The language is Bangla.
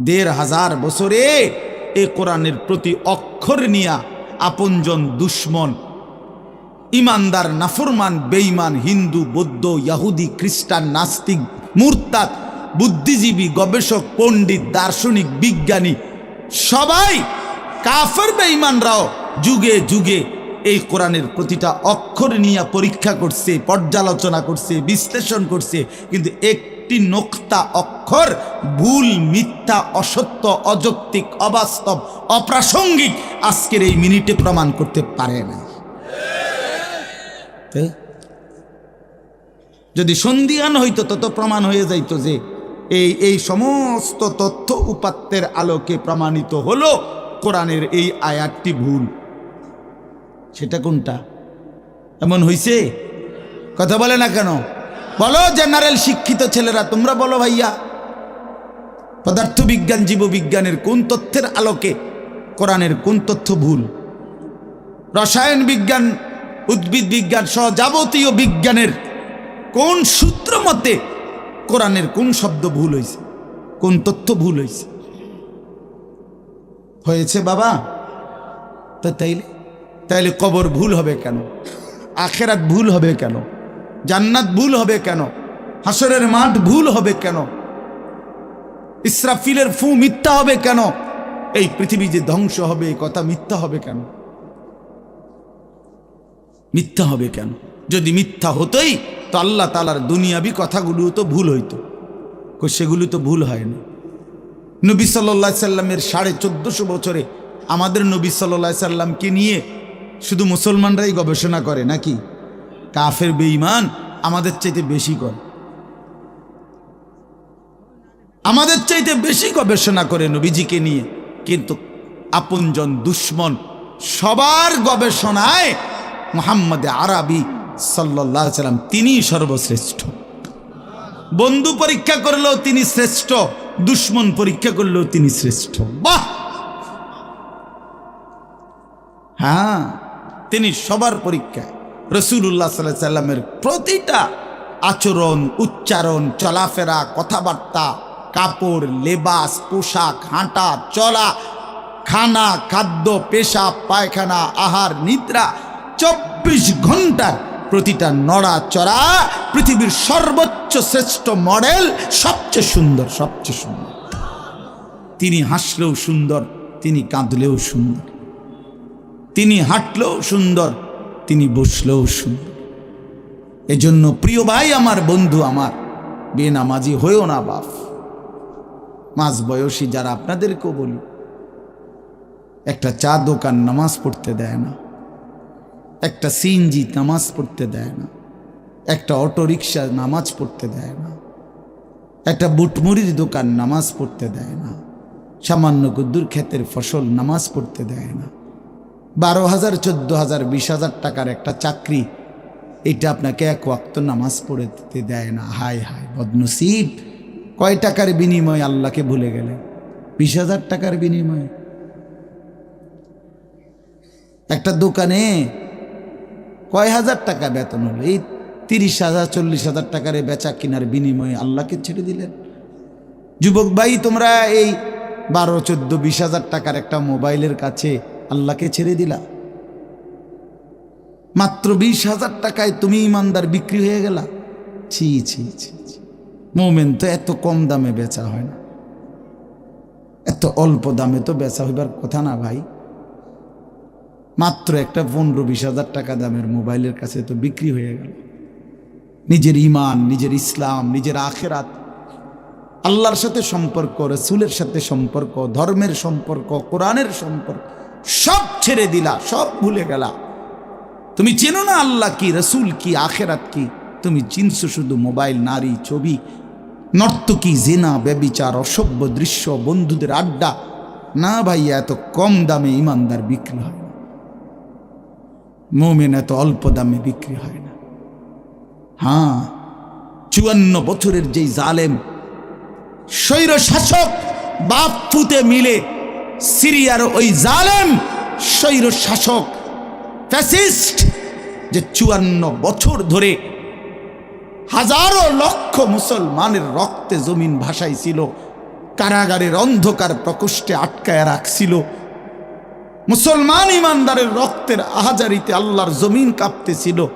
১৫০০ বছরে এই কোরআনের প্রতি অক্ষর নিয়া আপনজন দুশ্মন ইমানদার নাফরমান বেঈমান হিন্দু বৌদ্ধ ইহুদি খ্রিস্টান নাস্তিক মুরতাদ বুদ্ধিজীবী গবেষক পণ্ডিত দার্শনিক বিজ্ঞানী সবাই কাফের বেঈমানরাও যুগে যুগে এই কোরআনের প্রতিটা অক্ষর নিয়ে পরীক্ষা করছে, পর্যালোচনা করছে, বিশ্লেষণ করছে, কিন্তু একটি নোক্তা অক্ষর ভুল, মিথ্যা, অসত্য, অযৌক্তিক, অবাস্তব, অপ্রাসঙ্গিক আজকের এই মিনিটে প্রমাণ করতে পারে না। যদি সন্দিহান হইতো তত প্রমাণ হয়ে যাইত যে এই সমস্ত তথ্য উপাত্তের আলোকে প্রমাণিত হলো কোরআনের এই আয়াতটি ভুল। সেটা কোনটা? এমন হইছে? কথা বলে না কেন? বলো জেনারেল শিক্ষিত ছেলেরা, তোমরা বলো ভাইয়া, পদার্থবিজ্ঞান জীববিজ্ঞানের কোন তথ্যের আলোকে কোরআনের কোন তথ্য ভুল? রসায়ন বিজ্ঞান উদ্ভিদ বিজ্ঞান সহ যাবতীয় বিজ্ঞানের কোন সূত্র মতে কোরআনের কোন শব্দ ভুল হয়েছে, কোন তথ্য ভুল হয়েছে? হয়েছে বাবা। তো তাইলে কবর ভুল হবে কেন? আখেরাত ভুল হবে কেন? জান্নাত ভুল হবে কেন? হাসরের মাঠ ভুল হবে কেন? ইসরাফিলের ফু মিথ্যা হবে কেন? এই পৃথিবী যে ধ্বংস হবে এই কথা মিথ্যা হবে কেন? মিথ্যা হবে কেন? যদি মিথ্যা হতোই তো আল্লাহ তাআলার দুনিয়াবি কথাগুলো তো ভুল হইতো, সেগুলো তো ভুল হয় না। নবী সাল্লাল্লাহু আলাইহি সাল্লামের 1450 বছরে আমাদের নবী সাল্লাল্লাহু আলাইহি সাল্লামকে নিয়ে শুধু মুসলমানরাই গবেষণা করে নাকি? কাফের বেঈমান আমাদের চাইতে বেশি করে, আমাদের চাইতে বেশি গবেষণা করে নবীজিকে নিয়ে, কিন্তু আপনজন দুশ্মন সবার গবেষণায় মুহাম্মদ আরবি সাল্লাল্লাহু আলাইহি সাল্লাম তিনি সর্বশ্রেষ্ঠ। বন্ধু পরীক্ষা করলেও তিনি শ্রেষ্ঠ, দুশ্মন পরীক্ষা করলেও তিনি শ্রেষ্ঠ। বাহ! হ্যাঁ, তিনি সবার পরীক্ষায়। রাসূলুল্লাহ সাল্লাল্লাহু আলাইহি সাল্লামের প্রতিটা আচরণ, উচ্চারণ, চলাফেরা, কথাবার্তা, কাপড়, লেবাস, পোশাক, হাঁটা চলা, খানা, খাদ্য, পেশাব, পায়খানা, আহার, নিদ্রা, 24 ঘন্টার প্রতিটা নড়াচড়া পৃথিবীর সর্বোচ্চ শ্রেষ্ঠ মডেল, সবচেয়ে সুন্দর, সবচেয়ে সুন্দর। তিনি হাসলেও সুন্দর, তিনি কাঁদলেও সুন্দর, তিনি হাঁটলেও সুন্দর, তিনি বসলেও সুন্দর। এজন্য প্রিয় ভাই আমার, বন্ধু আমার, বেনামাজি হয়েও না বাপ। মাঝ বয়সী যারা, আপনাদেরকেও বলি, একটা চা দোকান নামাজ পড়তে দেয় না, একটা সিএনজি নামাজ পড়তে দেয় না, একটা অটো রিক্সা নামাজ পড়তে দেয় না, একটা বুটমুড়ির দোকান নামাজ পড়তে দেয় না, সামান্য কুদ্দুর ক্ষেতের ফসল নামাজ পড়তে দেয় না, 12,000, 14,000, 20,000 টাকার একটা চাকরি, এটা আপনাকে এক ওয়াক্ত নামাজ পড়তে দেয় না। হায় হায় বদনসিব! কয় টাকার বিনিময়ে আল্লাহকে ভুলে গেলেন? 20,000 টাকার বিনিময়ে। একটা দোকানে কয় হাজার টাকা বেতন হলো, এই 30,000, 40,000 টাকার বেচা কিনার বিনিময়ে আল্লাহকে ছেড়ে দিলেন। যুবক ভাই, তোমরা এই 12, 14, 20,000 টাকার একটা মোবাইলের কাছে আল্লাহকে ছেড়ে দিলা। মাত্র 20,000 টাকায় তুমি ইমানদার বিক্রি হয়ে গেলা। ছি ছি ছি! মোমেন তো এত কম দামে বেচা হয় না, এত অল্প দামে তো বেচা হইবার কথা না ভাই। মাত্র একটা 15-20,000 টাকা দামের মোবাইলের কাছে তো বিক্রি হয়ে গেল। নিজের ইমান, নিজের ইসলাম, নিজের আখেরাত, আল্লাহর সাথে সম্পর্ক, রাসূলের সাথে সম্পর্ক, ধর্মের সম্পর্ক, কোরআনের সম্পর্ক সব ছেড়ে দিলা, সব ভুলে গেলা। তুমি চেনো না আল্লাহ কি, রাসূল কি, আখেরাত কি। তুমি চিনছো শুধু মোবাইল, নারী, ছবি, নর্তকী, জেনা, ব্যভিচার, অসভ্য দৃশ্য, বন্ধুদের আড্ডা। না ভাইয়া, এত কম দামে ইমানদার বিক্রি হয় না, মুমিন এত অল্প দামে বিক্রি হয় না। হ্যাঁ, 54 বছরের যেই জালেম স্বৈর শাসক বাপ পুতে মিলে, সিরিয়ার ওই জালেম স্বৈর শাসক ফ্যাসিস্ট, যে 54 বছর ধরে হাজারো লক্ষ মুসলমানের রক্তে জমিন ভাসাইছিল, কারাগারের অন্ধকার প্রকোষ্ঠে আটকায় রাখছিল। মুসলমান ইমানদারের রক্তের আহাজারিতে আল্লাহর জমিন কাঁপতেছিল।